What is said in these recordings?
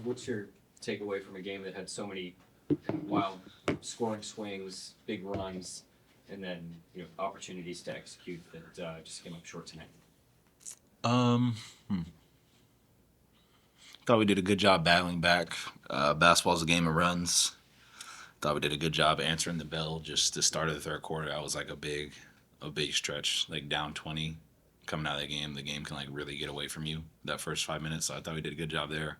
What's your takeaway from a game that had so many wild scoring swings, big runs, and then opportunities to execute that just came up short tonight? Um, hmm. Thought we did a good job battling back. Basketball's a game of runs. Thought we did a good job answering the bell. Just the start of the third quarter, that was like a big stretch, like down 20, coming out of the game can like really get away from you that first 5 minutes. So I thought we did a good job there.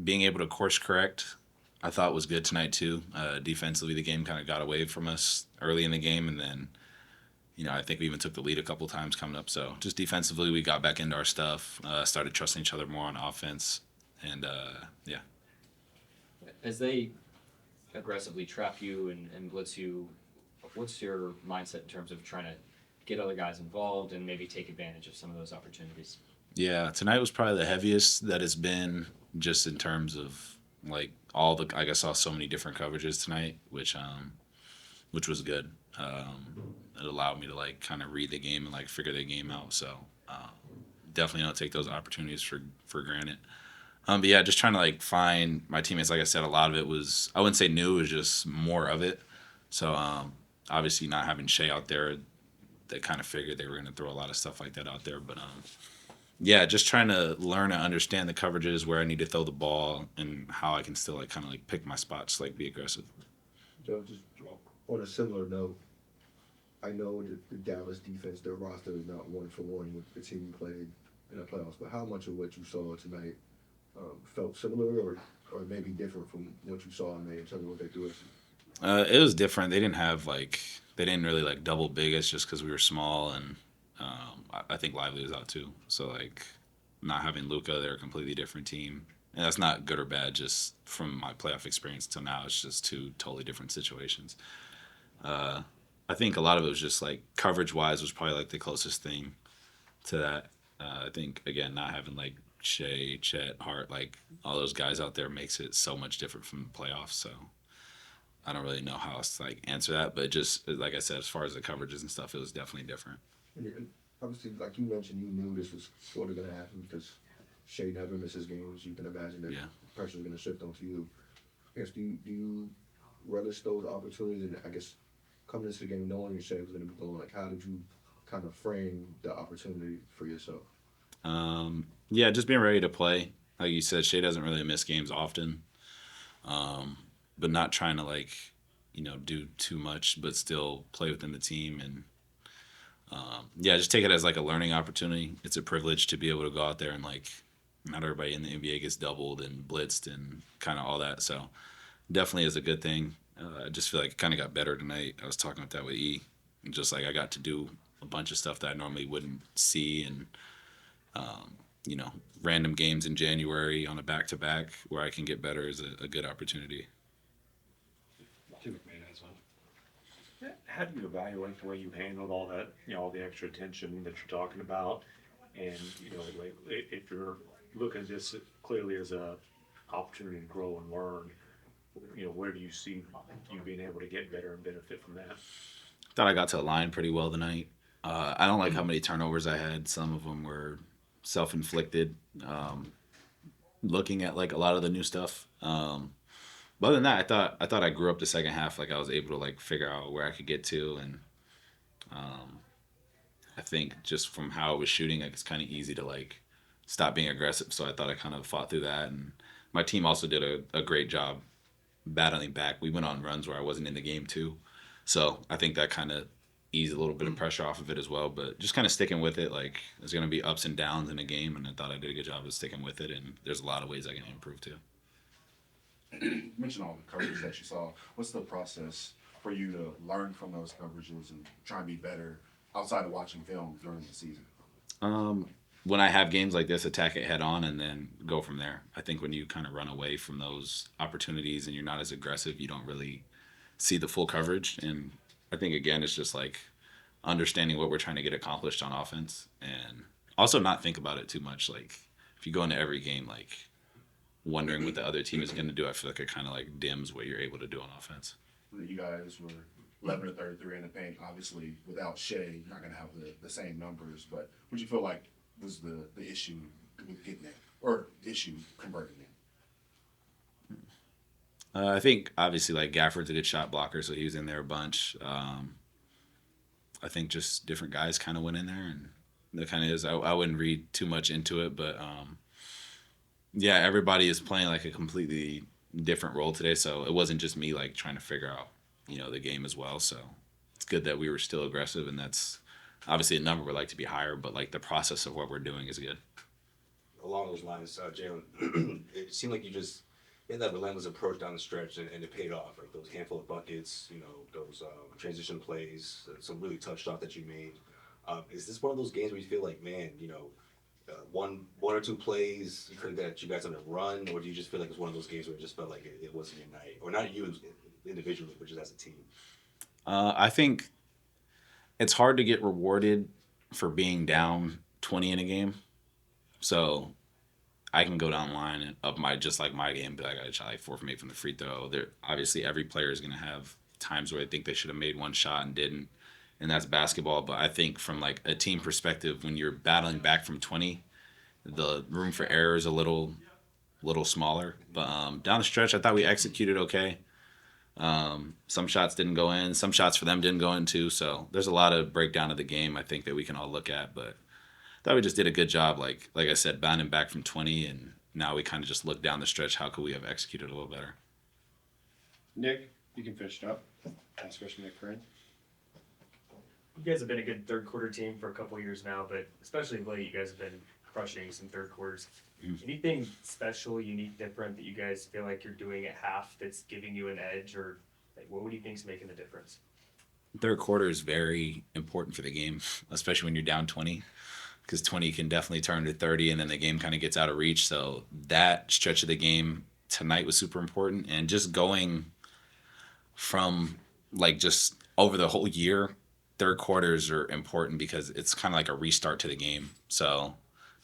Being able to course correct, I thought was good tonight too. Defensively, the game kind of got away from us early in the game, and then I think we even took the lead a couple times coming up. So just defensively, we got back into our stuff, started trusting each other more on offense, and yeah. As they aggressively trap you and blitz you, what's your mindset in terms of trying to get other guys involved and maybe take advantage of some of those opportunities? Yeah, tonight was probably the heaviest that it's been, just in terms of like all the. I guess saw so many different coverages tonight, which was good. It allowed me to like kind of read the game and like figure the game out. So definitely don't take those opportunities for granted. But yeah, just trying to like find my teammates. Like I said, a lot of it was, I wouldn't say new, it was just more of it. So obviously not having Shea out there, they kind of figured they were going to throw a lot of stuff like that out there. But yeah, just trying to learn and understand the coverages, where I need to throw the ball, and how I can still like kind of like pick my spots, like be aggressive. Joe, just on a similar note, I know that the Dallas defense, their roster is not one for one with the team you played in the playoffs, but how much of what you saw tonight felt similar or maybe different from what you saw in terms of what they do? It was different. They didn't really like double big us just because we were small, and I think Lively was out too. So like not having Luca, they're a completely different team, and that's not good or bad. Just from my playoff experience till now, it's just two totally different situations. Uh, I think a lot of it was just like coverage wise was probably like the closest thing to that. I think again not having like Shea, Chet, Hart, like all those guys out there makes it so much different from the playoffs. So I don't really know how else to like answer that, but just like I said, as far as the coverages and stuff, it was definitely different. And obviously, like you mentioned, you knew this was sort of going to happen because Shea never misses games. You can imagine that Yeah. pressure is going to shift onto you. I guess, do you relish those opportunities? And I guess coming into the game knowing your Shea was going to be gone, like how did you kind of frame the opportunity for yourself? Yeah, just being ready to play. Like you said, Shea doesn't really miss games often, um, but not trying to like do too much, but still play within the team. And yeah, just take it as like a learning opportunity. It's a privilege to be able to go out there and like not everybody in the NBA gets doubled and blitzed and kind of all that. So definitely is a good thing. I just feel like it kind of got better tonight. I was talking about that with E. And just like I got to do a bunch of stuff that I normally wouldn't see, and um, you know, random games in January on a back to back where I can get better is a good opportunity. Two McMahon as well. How do you evaluate the way you handled all that, all the extra attention that you're talking about? And, like, if you're looking at this clearly as a opportunity to grow and learn, where do you see you being able to get better and benefit from that? Thought I got to the line pretty well tonight. I don't like how many turnovers I had. Some of them were self inflicted. Looking at like a lot of the new stuff. But other than that, I thought I grew up the second half. Like I was able to like figure out where I could get to, and um, I think just from how I was shooting, like it's kind of easy to like stop being aggressive. So I thought I kind of fought through that, and my team also did a great job battling back. We went on runs where I wasn't in the game too, so I think that kind of eased a little bit of pressure off of it as well. But just kind of sticking with it. Like there's gonna be ups and downs in a game, and I thought I did a good job of sticking with it. And there's a lot of ways I can improve too. You mentioned all the coverages that you saw. What's the process for you to learn from those coverages and try and be better outside of watching film during the season? Um, when I have games like this, attack it head on and then go from there. I think when you kind of run away from those opportunities and you're not as aggressive, you don't really see the full coverage. And I think again, it's just like understanding what we're trying to get accomplished on offense, and also not think about it too much. Like if you go into every game like wondering what the other team is going to do, I feel like it kind of like dims what you're able to do on offense. You guys were 11 to 33 in the paint. Obviously, without Shea, you're not going to have the same numbers. But what do you feel like was the issue with getting there? or issue converting them? I think obviously like Gafford's a good shot blocker, so he was in there a bunch. I think just different guys kind of went in there, and that kind of is. I wouldn't read too much into it, but yeah, everybody is playing like a completely different role today. So it wasn't just me like trying to figure out the game as well. So it's good that we were still aggressive, and that's obviously a number we'd like to be higher, but like the process of what we're doing is good. Along those lines, Jalen, it seemed like you had that relentless approach down the stretch, and it paid off. Like those handful of buckets, those transition plays, some really tough shots that you made. Is this one of those games where you feel like, man, one or two plays you could have got you guys on a run, or do you just feel like it's one of those games where it just felt like it wasn't your night, or not you individually, but just as a team? I think it's hard to get rewarded for being down 20 in a game. So I can go down the line and up my game, but I got to shot like 4 from 8 from the free throw. Obviously every player is going to have times where I think they should have made one shot and didn't, and that's basketball. But I think from like a team perspective, when you're battling back from 20, the room for error is a little smaller. But down the stretch, I thought we executed okay. Some shots didn't go in. Some shots for them didn't go in too. So there's a lot of breakdown of the game I think that we can all look at. But I thought we just did a good job. Like I said, bounding back from 20, and now we kind of just look down the stretch. How could we have executed a little better? Nick, you can finish it up. Last question, Nick Curran. You guys have been a good third quarter team for a couple of years now, but especially of late, you guys have been crushing some third quarters. Anything special, unique, different that you guys feel like you're doing at half that's giving you an edge, or like, what do you think is making the difference? Third quarter is very important for the game, especially when you're down 20, because 20 can definitely turn to 30, and then the game kind of gets out of reach. So that stretch of the game tonight was super important, and just going from like just over the whole year, third quarters are important because it's kind of like a restart to the game. So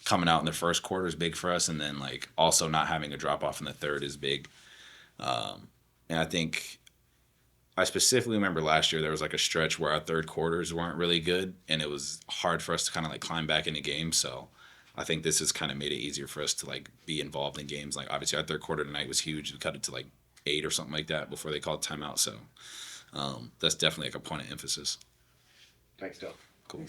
coming out in the first quarter is big for us, and then like also not having a drop off in the third is big. And I think I specifically remember last year there was like a stretch where our third quarters weren't really good, and it was hard for us to kind of like climb back into games. So I think this has kind of made it easier for us to like be involved in games. Like obviously our third quarter tonight was huge. We cut it to like 8 or something like that before they called timeout. So that's definitely like a point of emphasis. Thanks, Dale. Cool.